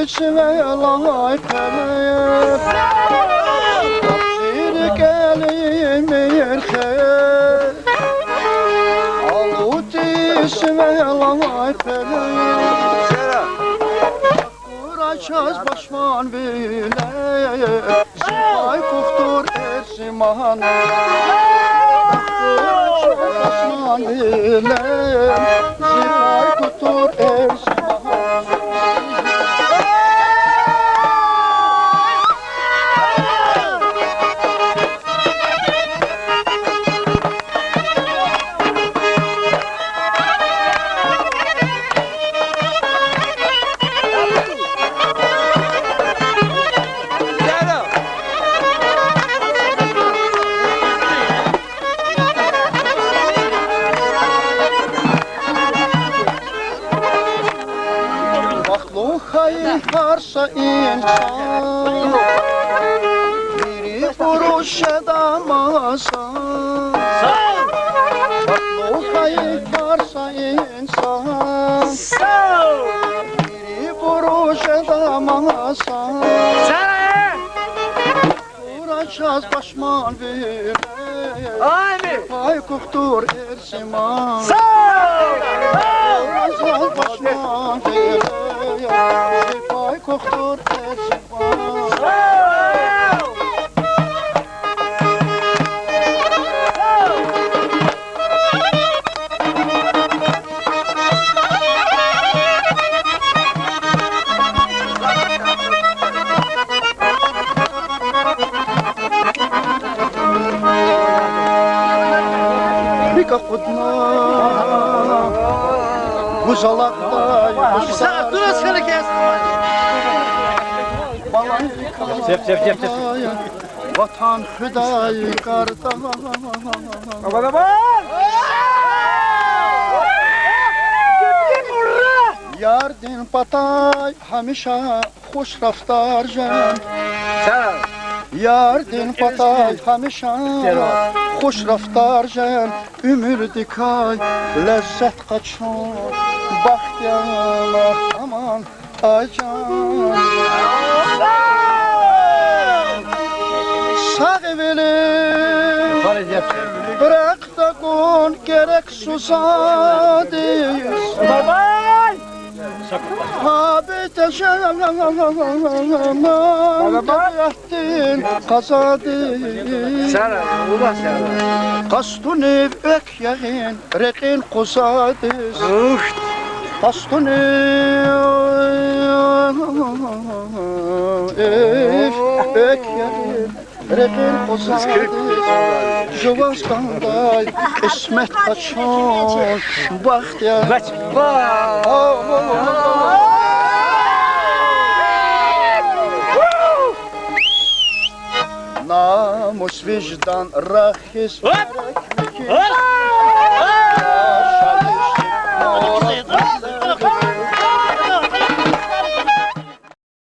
içime layıkım Kapsir gelim yerke Alut içime layıkım Kuraçaz başman bile Zifay kuftur ersiman Kuraçaz başman bile Zifay kuftur ersiman Hayır varsa insan Biri vuruş edamazsa Baklo hayır varsa insan Biri vuruş edamazsa Vuracağız başman bile Pay kuftur ersiman Vuracağız başman bile Sipay koktur ersiman Bika kudna Buzalakta Sen dur askere kes. Cep. Vatan hüdayi karda Aman. Yar din patay hamisha خوش رفتار جان Yar din patay hamisha خوش رفتار جان Ömür dikay lezzet kaçan Bahtiyar aman acan Sağ evelim Bırak da kun gerek susadis Abi teşekkürüm Yaptın kazadis Kastun ev ök yağın Rekin kusadis Kastun ev ök yağın Rekin kusadis Jovaz kanday İsmet kaçan Bahtiyar Namus vicdan rahis